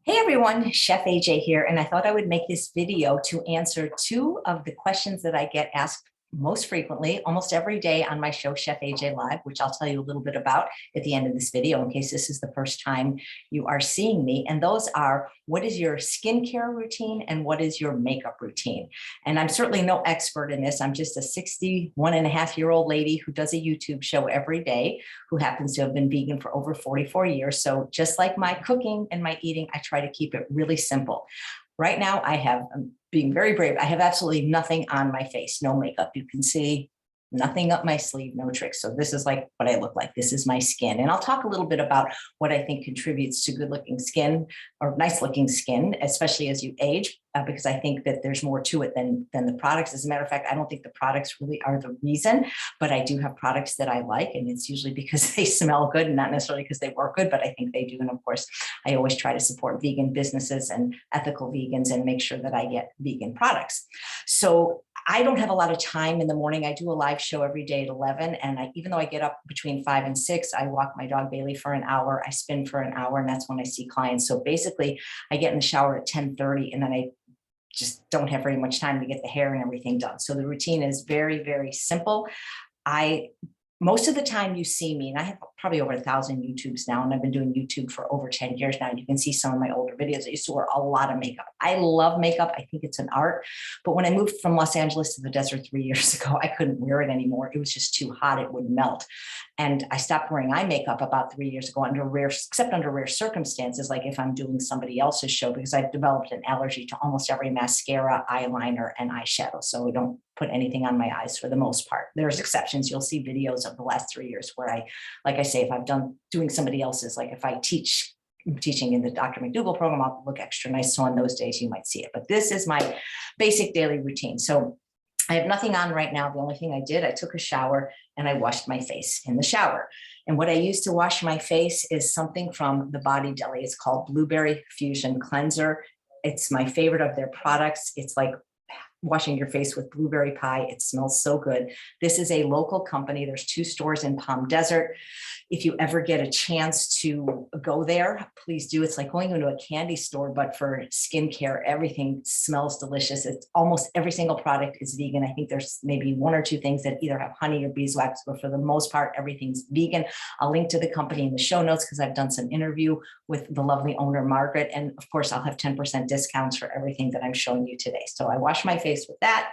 Hey everyone, Chef AJ here, and I thought I would make this video to answer two of the questions that I get asked most frequently, almost every day on my show, Chef AJ Live, which I'll tell you a little bit about at the end of this video in case this is the first time you are seeing me. And those are, what is your skincare routine and what is your makeup routine? And I'm certainly no expert in this. I'm just a 61.5-year-old lady who does a YouTube show every day, who happens to have been vegan for over 44 years. So just like my cooking and my eating, I try to keep it really simple. Right now, I'm being very brave. I have absolutely nothing on my face, no makeup. You can see nothing up my sleeve, no tricks. So this is like what I look like. This is my skin. And I'll talk a little bit about what I think contributes to good looking skin or nice looking skin, especially as you age, because I think that there's more to it than the products. As a matter of fact, I don't think the products really are the reason, but I do have products that I like. And it's usually because they smell good and not necessarily because they work good, but I think they do. And of course, I always try to support vegan businesses and ethical vegans and make sure that I get vegan products. So I don't have a lot of time in the morning. I do a live show every day at 11. And even though I get up between 5 and 6, I walk my dog Bailey for an hour. I spin for an hour, and that's when I see clients. So basically I get in the shower at 10:30, and then I just don't have very much time to get the hair and everything done. So the routine is very, very simple. Most of the time you see me, and I have probably over 1,000 YouTubes now, and I've been doing YouTube for over 10 years now. You can see some of my older videos. I used to wear a lot of makeup. I love makeup. I think it's an art. But when I moved from Los Angeles to the desert 3 years ago, I couldn't wear it anymore. It was just too hot. It would melt. And I stopped wearing eye makeup about 3 years ago except under rare circumstances, like if I'm doing somebody else's show, because I've developed an allergy to almost every mascara, eyeliner, and eyeshadow. So we don't put anything on my eyes for the most part. There's exceptions. You'll see videos of the last 3 years where like I say, if I've doing somebody else's, like if I'm teaching in the Dr. McDougall program, I'll look extra nice. So on those days you might see it, but this is my basic daily routine. So I have nothing on right now. The only thing I did, I took a shower and I washed my face in the shower. And what I use to wash my face is something from the Body Deli. It's called Blueberry Fusion Cleanser. It's my favorite of their products. It's like washing your face with blueberry pie. It smells so good. This is a local company. There's 2 stores in Palm Desert. If you ever get a chance to go there, please do. It's like going into a candy store, but for skincare. Everything smells delicious. It's almost every single product is vegan. I think there's maybe 1 or 2 things that either have honey or beeswax, but for the most part, everything's vegan. I'll link to the company in the show notes because I've done some interview with the lovely owner, Margaret. And of course, I'll have 10% discounts for everything that I'm showing you today. So I wash my face with that,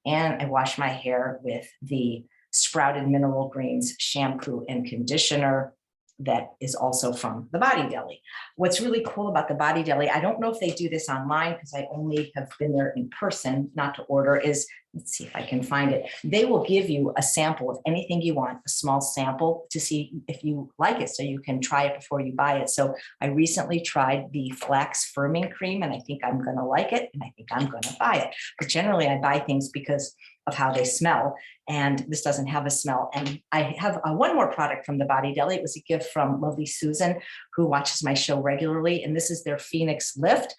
and I wash my hair with the Sprouted Mineral Greens shampoo and conditioner that is also from the Body Deli. What's really cool about the Body Deli, I don't know if they do this online because I only have been there in person, not to order, is, let's see if I can find it. They will give you a sample of anything you want, a small sample to see if you like it, so you can try it before you buy it. So I recently tried the flax firming cream, and I think I'm going to like it, and I think I'm going to buy it. But generally I buy things because of how they smell, and this doesn't have a smell. And I have one more product from the Body Deli. It was a gift from lovely Susan, who watches my show regularly, and this is their Phoenix Lift.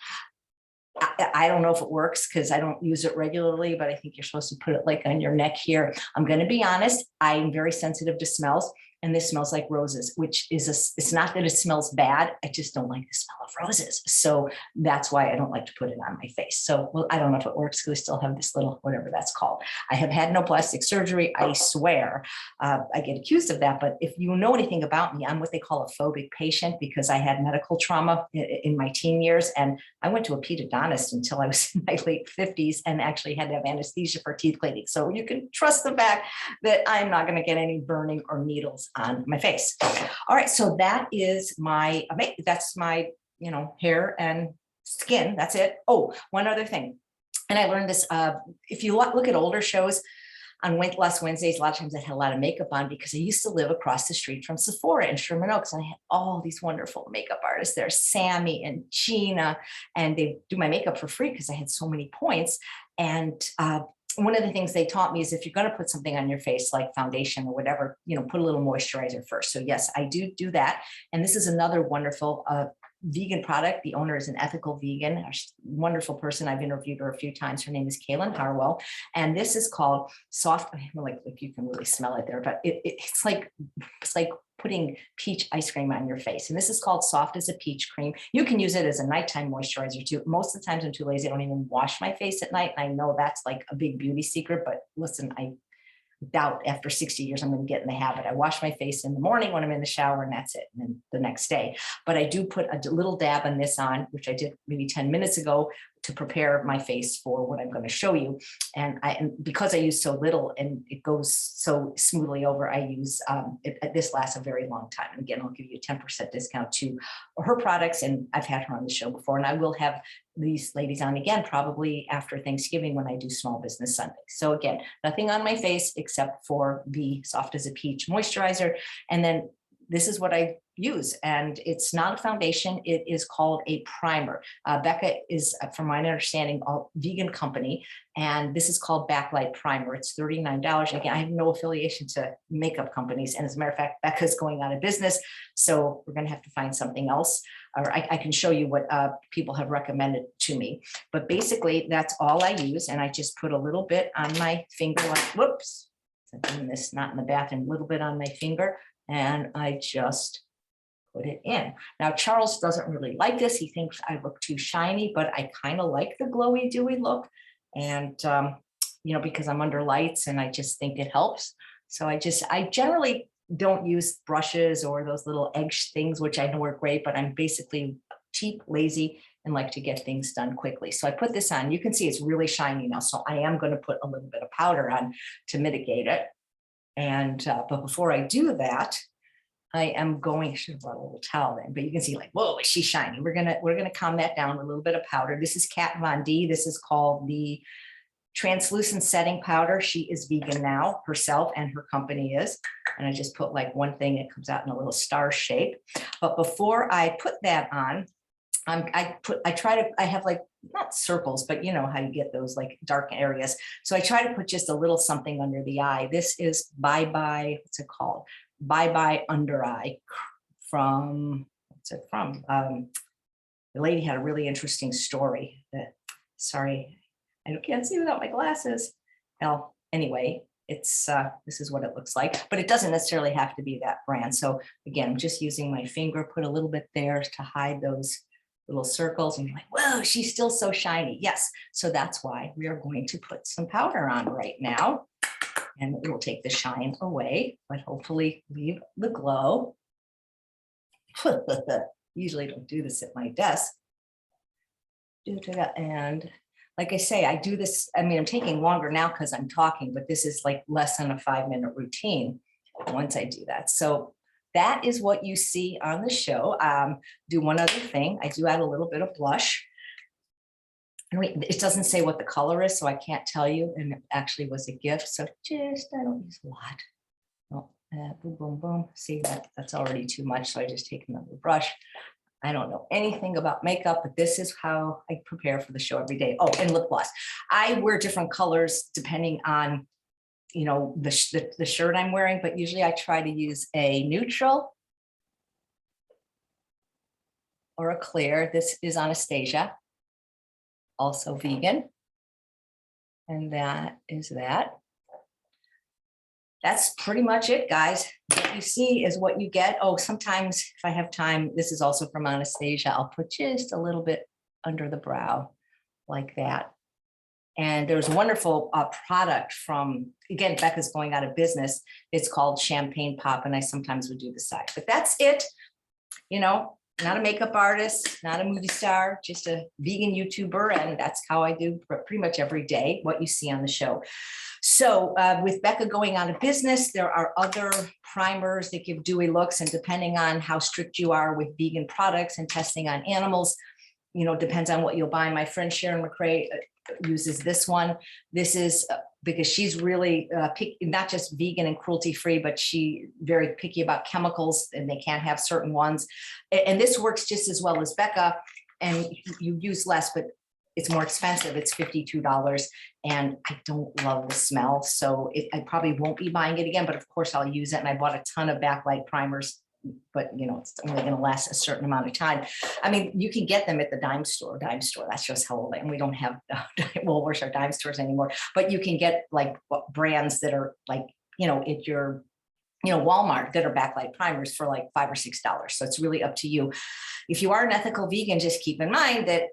I don't know if it works because I don't use it regularly, but I think you're supposed to put it like on your neck here. I'm going to be honest, I'm very sensitive to smells. And this smells like roses, which is it's not that it smells bad. I just don't like the smell of roses. So that's why I don't like to put it on my face. So, well, I don't know if it works because I still have this little, whatever that's called. I have had no plastic surgery, I swear. I get accused of that. But if you know anything about me, I'm what they call a phobic patient because I had medical trauma in my teen years. And I went to a pedodontist until I was in my late 50s and actually had to have anesthesia for teeth cleaning. So you can trust the fact that I'm not going to get any burning or needles on my face. All right, so that's my hair and skin. That's it. Oh, one other thing, and I learned this. If you look at older shows on Last Wednesdays, a lot of times I had a lot of makeup on because I used to live across the street from Sephora in Sherman Oaks, and I had all these wonderful makeup artists there, Sammy and Gina, and they do my makeup for free because I had so many points. And one of the things they taught me is if you're going to put something on your face like foundation or whatever, put a little moisturizer first. So yes, I do that. And this is another wonderful vegan product. The owner is an ethical vegan, a wonderful person. I've interviewed her a few times. Her name is Kale Harwell. And this is called soft, I don't know, like if you can really smell it there, but it's like putting peach ice cream on your face. And this is called Soft as a Peach Cream. You can use it as a nighttime moisturizer too. Most of the times I'm too lazy, I don't even wash my face at night. I know that's like a big beauty secret, but listen, I doubt after 60 years I'm going to get in the habit. I wash my face in the morning when I'm in the shower, and that's it. And then the next day. But I do put a little dab on this on, which I did maybe 10 minutes ago, to prepare my face for what I'm going to show you. And because I use so little and it goes so smoothly over, I use this lasts a very long time. And again, I'll give you a 10% discount to her products. And I've had her on the show before, and I will have these ladies on again, probably after Thanksgiving when I do Small Business Sunday. So again, nothing on my face except for the Soft as a Peach moisturizer. And then this is what I use, and it's not a foundation. It is called a primer. Becca is, from my understanding, a vegan company, and this is called Backlight Primer. It's $39. Again, I have no affiliation to makeup companies, and as a matter of fact, Becca's going out of business, so we're going to have to find something else, or I can show you what people have recommended to me. But basically, that's all I use, and I just put a little bit on my finger, like, whoops, I'm doing this not in the bathroom, a little bit on my finger, and I just put it in. Now, Charles doesn't really like this. He thinks I look too shiny, but I kind of like the glowy, dewy look. And, you know, because I'm under lights, and I just think it helps. So I generally don't use brushes or those little edge things, which I know are great, but I'm basically cheap, lazy, and like to get things done quickly. So I put this on. You can see it's really shiny now. So I am going to put a little bit of powder on to mitigate it. And, but before I do that, I am going, I should have brought a little towel then, but you can see like, whoa, is she shiny? We're gonna calm that down with a little bit of powder. This is Kat Von D. This is called the Translucent Setting Powder. She is vegan now herself, and her company is. And I just put like one thing, it comes out in a little star shape. But before I put that on, I have like, not circles, but you know how you get those like dark areas. So I try to put just a little something under the eye. This is Bye Bye, what's it called? Bye Bye Under Eye from, what's it from? The lady had a really interesting story. Sorry, I can't see without my glasses. Well, anyway, it's this is what it looks like, but it doesn't necessarily have to be that brand. So again, I'm just using my finger, put a little bit there to hide those little circles, and you're like, whoa, she's still so shiny. Yes, so that's why we are going to put some powder on right now, and it will take the shine away, but hopefully leave the glow. Usually don't do this at my desk. And like I say, I do this, I mean, I'm taking longer now because I'm talking, but this is like less than a 5-minute routine once I do that. So that is what you see on the show. Do one other thing. I do add a little bit of blush. It doesn't say what the color is, so I can't tell you. And it actually was a gift. So just, I don't use a lot. Oh, boom, boom, boom. See, that's already too much. So I just take another brush. I don't know anything about makeup, but this is how I prepare for the show every day. Oh, and lip gloss. I wear different colors depending on, you know, the shirt I'm wearing, but usually I try to use a neutral or a clear. This is Anastasia, also vegan. And that is that. That's pretty much it, guys. What you see is what you get. Oh, sometimes if I have time, this is also from Anastasia, I'll put just a little bit under the brow like that. And there's a wonderful product from, again, Becca's going out of business. It's called Champagne Pop, and I sometimes would do the side. But that's it. You know, not a makeup artist, not a movie star, just a vegan YouTuber, and that's how I do pretty much every day, what you see on the show. So with Becca going out of business, there are other primers that give dewy looks, and depending on how strict you are with vegan products and testing on animals, you know, depends on what you'll buy. My friend Sharon McRae uses this one. This is because she's really not just vegan and cruelty-free, but she very picky about chemicals, and they can't have certain ones. And this works just as well as Becca, and you use less, but it's more expensive. It's $52, and I don't love the smell, so I probably won't be buying it again, but of course I'll use it. And I bought a ton of Backlight primers but you know, it's only going to last a certain amount of time. I mean, you can get them at the dime store. That shows how old I am. We don't have Woolworths or dime stores anymore, but you can get like brands that are like, you know, at your, you know, Walmart that are Backlight primers for like $5 or $6. So it's really up to you. If you are an ethical vegan, just keep in mind that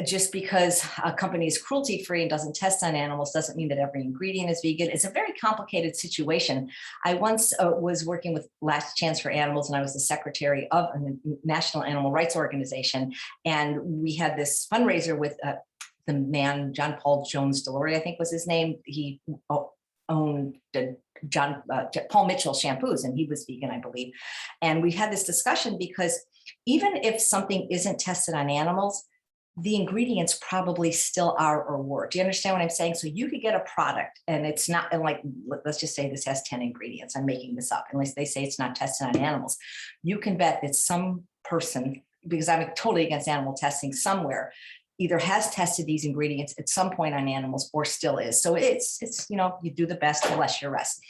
just because a company is cruelty free and doesn't test on animals doesn't mean that every ingredient is vegan. It's a very complicated situation. I once was working with Last Chance for Animals, and I was the secretary of a national animal rights organization. And we had this fundraiser with the man, John Paul Jones Delory, I think was his name. He owned the Paul Mitchell shampoos, and he was vegan, I believe. And we had this discussion because even if something isn't tested on animals, the ingredients probably still are or were. Do you understand what I'm saying? So you could get a product and it's not, and like, let's just say this has 10 ingredients. I'm making this up, unless they say it's not tested on animals. You can bet that some person, because I'm totally against animal testing, somewhere either has tested these ingredients at some point on animals or still is. So it's, you know, you do the best, the less you rest.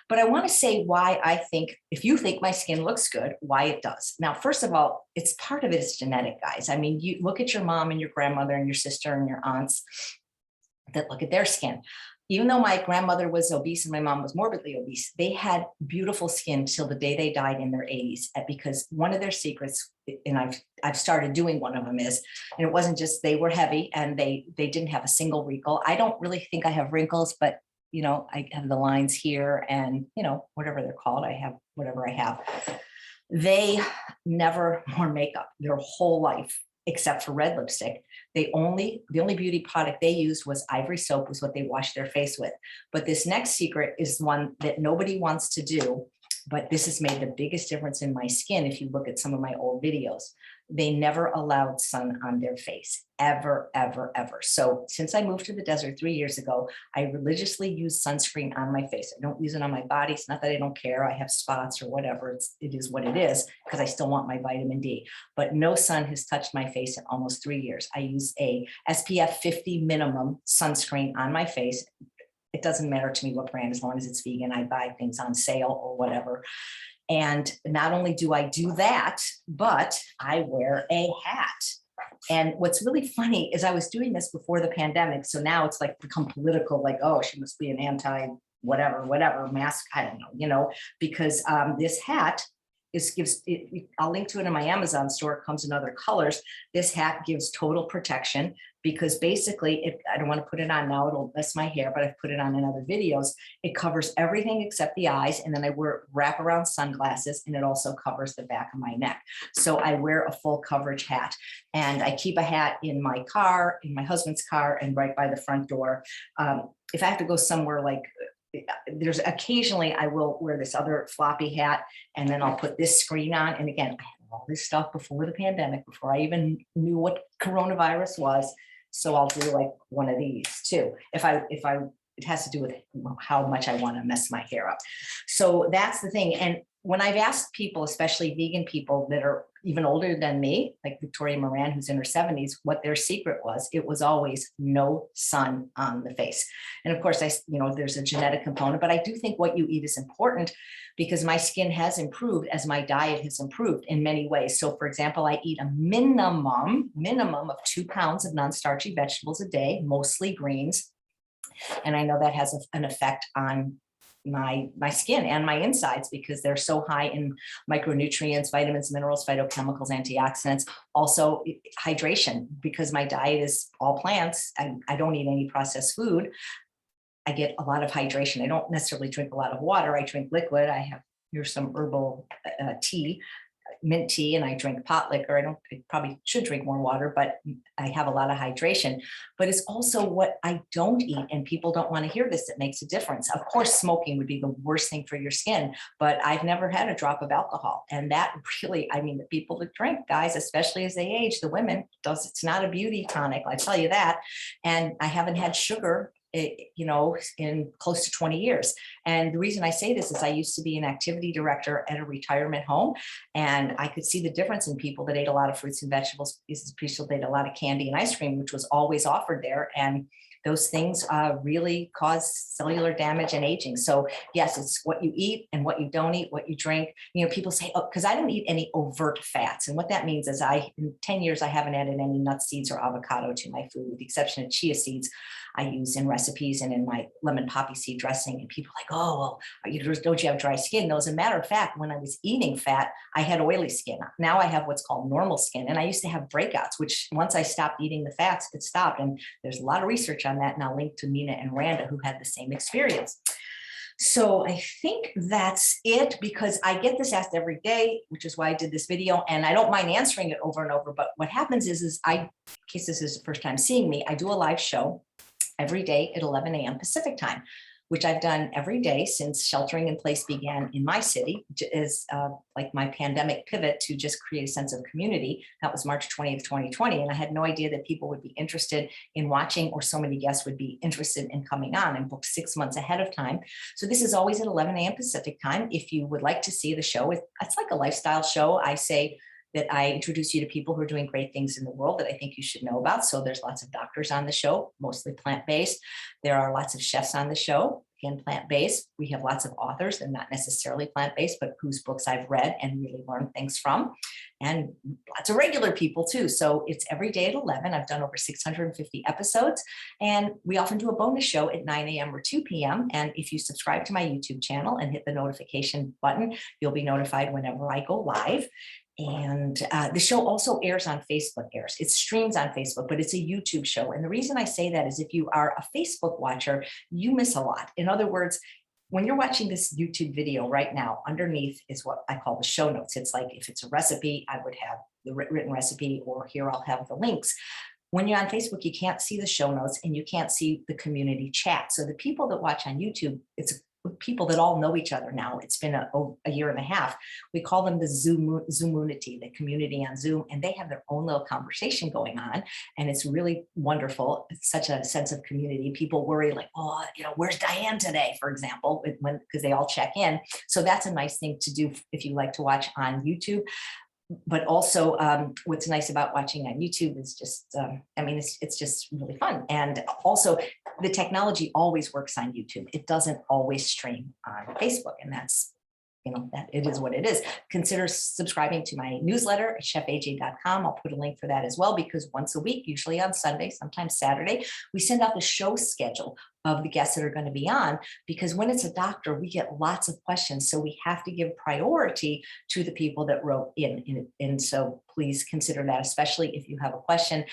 But I want to say why I think, if you think my skin looks good, why it does. Now, first of all, it's part of it is genetic, guys. I mean, you look at your mom and your grandmother and your sister and your aunts that look at their skin. Even though my grandmother was obese and my mom was morbidly obese, they had beautiful skin till the day they died in their 80s, because one of their secrets, and I've started doing one of them is, and it wasn't just they were heavy and they didn't have a single wrinkle. I don't really think I have wrinkles, but you know, I have the lines here and, you know, whatever they're called, I have whatever I have. They never wore makeup their whole life, except for red lipstick. The only beauty product they used was ivory soap, was what they washed their face with. But this next secret is one that nobody wants to do, but this has made the biggest difference in my skin. If you look at some of my old videos, they never allowed sun on their face, ever, ever, ever. So since I moved to the desert 3 years ago, I religiously use sunscreen on my face. I don't use it on my body. It's not that I don't care. I have spots or whatever. It is what it is, because I still want my vitamin D. But no sun has touched my face in almost 3 years. I use a SPF 50 minimum sunscreen on my face. It doesn't matter to me what brand, as long as it's vegan. I buy things on sale or whatever. And not only do I do that, but I wear a hat. And what's really funny is I was doing this before the pandemic. So now it's like become political, like, oh, she must be an anti whatever mask. I don't know, you know, because this hat I'll link to it in my Amazon store. It comes in other colors. This hat gives total protection, because basically, I don't want to put it on now, it'll mess my hair, but I've put it on in other videos. It covers everything except the eyes. And then I wear wraparound sunglasses, and it also covers the back of my neck. So I wear a full coverage hat, and I keep a hat in my car, in my husband's car, and right by the front door. If I have to go somewhere, like, there's occasionally I will wear this other floppy hat, and then I'll put this screen on. And again, I had all this stuff before the pandemic, before I even knew what coronavirus was. So I'll do like one of these too. It has to do with how much I want to mess my hair up. So that's the thing. And when I've asked people, especially vegan people that are even older than me, like Victoria Moran, who's in her 70s, what their secret was, it was always no sun on the face. And of course, there's a genetic component, but I do think what you eat is important, because my skin has improved as my diet has improved in many ways. So for example, I eat a minimum of 2 pounds of non-starchy vegetables a day, mostly greens. And I know that has an effect on my skin and my insides, because they're so high in micronutrients, vitamins, minerals, phytochemicals, antioxidants. Also hydration, because my diet is all plants. I don't eat any processed food. I get a lot of hydration. I don't necessarily drink a lot of water. I drink liquid. Here's some herbal tea, mint tea, and I drink pot liquor. I probably should drink more water, but I have a lot of hydration. But it's also what I don't eat, and people don't want to hear this, that makes a difference. Of course, smoking would be the worst thing for your skin, but I've never had a drop of alcohol. And that really, the people that drink, guys, especially as they age, the women, it's not a beauty tonic, I tell you that. And I haven't had sugar in close to 20 years. And the reason I say this is I used to be an activity director at a retirement home, and I could see the difference in people that ate a lot of fruits and vegetables, people that ate a lot of candy and ice cream, which was always offered there. And those things really cause cellular damage and aging. So yes, it's what you eat and what you don't eat, what you drink. You know, people say, oh, because I don't eat any overt fats. And what that means is in 10 years, I haven't added any nuts, seeds, or avocado to my food, with the exception of chia seeds I use in recipes and in my lemon poppy seed dressing. And people are like, oh, well, don't you have dry skin? No, as a matter of fact, when I was eating fat, I had oily skin. Now I have what's called normal skin. And I used to have breakouts, which once I stopped eating the fats, it stopped. And there's a lot of research on that. And I'll link to Nina and Randa, who had the same experience. So I think that's it, because I get this asked every day, which is why I did this video, and I don't mind answering it over and over. But what happens is in case this is the first time seeing me, I do a live show every day at 11 a.m. Pacific time, which I've done every day since sheltering in place began in my city, which is like my pandemic pivot to just create a sense of community. That was March 20th, 2020. And I had no idea that people would be interested in watching, or so many guests would be interested in coming on, and booked 6 months ahead of time. So this is always at 11 a.m. Pacific time. If you would like to see the show, it's like a lifestyle show. I say that I introduce you to people who are doing great things in the world that I think you should know about. So there's lots of doctors on the show, mostly plant-based. There are lots of chefs on the show, again, plant-based. We have lots of authors, and not necessarily plant-based, but whose books I've read and really learned things from, and lots of regular people too. So it's every day at 11. I've done over 650 episodes, and we often do a bonus show at 9 a.m. or 2 p.m. And if you subscribe to my YouTube channel and hit the notification button, you'll be notified whenever I go live. And the show also airs on Facebook. It streams on Facebook, but it's a YouTube show. And the reason I say that is if you are a Facebook watcher, you miss a lot. In other words, when you're watching this YouTube video right now, underneath is what I call the show notes. It's like if it's a recipe, I would have the written recipe, or here I'll have the links. When you're on Facebook, you can't see the show notes and you can't see the community chat. So the people that watch on YouTube, it's people that all know each other now. It's been a year and a half. We call them the Zoomunity, the community on Zoom, and they have their own little conversation going on. And it's really wonderful. It's such a sense of community. People worry like, oh, where's Diane today, for example, because they all check in. So that's a nice thing to do if you like to watch on YouTube. But also what's nice about watching on YouTube is just, it's just really fun. And also the technology always works on YouTube. It doesn't always stream on Facebook, and that's, that it is what it is. Consider subscribing to my newsletter at chefaj.com. I'll put a link for that as well, because once a week, usually on Sunday, sometimes Saturday, we send out the show schedule of the guests that are going to be on, because when it's a doctor, we get lots of questions. So we have to give priority to the people that wrote in. And so please consider that, especially if you have a question.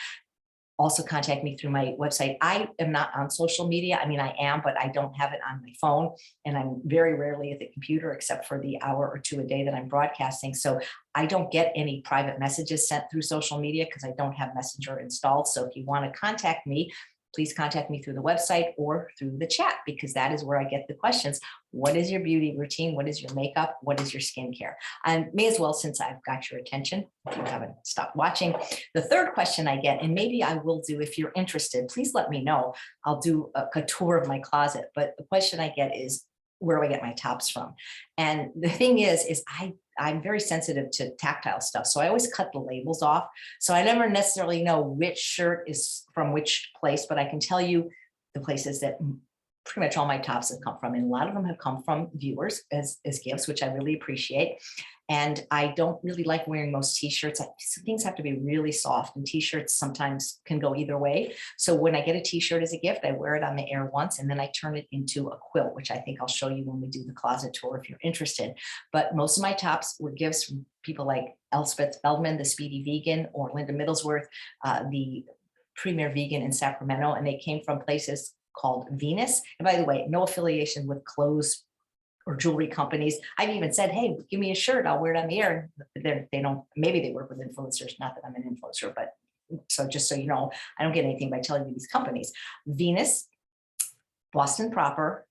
Also contact me through my website. I am not on social media. I am, but I don't have it on my phone. And I'm very rarely at the computer, except for the hour or two a day that I'm broadcasting. So I don't get any private messages sent through social media because I don't have Messenger installed. So if you want to contact me, please contact me through the website or through the chat, because that is where I get the questions. What is your beauty routine? What is your makeup? What is your skincare? And may as well, since I've got your attention, if you haven't stopped watching, the third question I get, and maybe I will do, if you're interested, please let me know. I'll do a tour of my closet. But the question I get is, where do I get my tops from? And the thing is I'm very sensitive to tactile stuff. So I always cut the labels off. So I never necessarily know which shirt is from which place, but I can tell you the places that pretty much all my tops have come from. And a lot of them have come from viewers as gifts, which I really appreciate. And I don't really like wearing most t-shirts. Things have to be really soft, and t-shirts sometimes can go either way. So when I get a t-shirt as a gift, I wear it on the air once, and then I turn it into a quilt, which I think I'll show you when we do the closet tour if you're interested. But most of my tops were gifts from people like Elspeth Feldman, the Speedy Vegan, or Linda Middlesworth, the premier vegan in Sacramento. And they came from places called Venus. And by the way, no affiliation with clothes or jewelry companies. I've even said, hey, give me a shirt, I'll wear it on the air. They don't, maybe they work with influencers, not that I'm an influencer, but so just so you know, I don't get anything by telling you these companies. Venus, Boston Proper,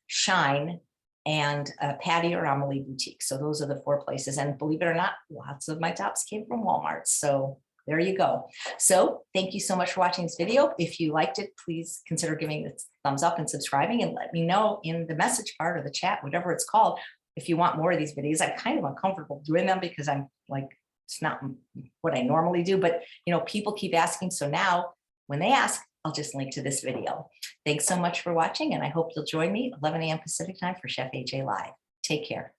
Shine, and Patty or Amelie Boutique. So those are the 4 places. And believe it or not, lots of my tops came from Walmart. So there you go. So thank you so much for watching this video. If you liked it, please consider giving it a thumbs up and subscribing, and let me know in the message part or the chat, whatever it's called, if you want more of these videos. I'm kind of uncomfortable doing them because I'm like, it's not what I normally do, but people keep asking. So now when they ask, I'll just link to this video. Thanks so much for watching, and I hope you'll join me 11 a.m. Pacific time for Chef AJ Live. Take care.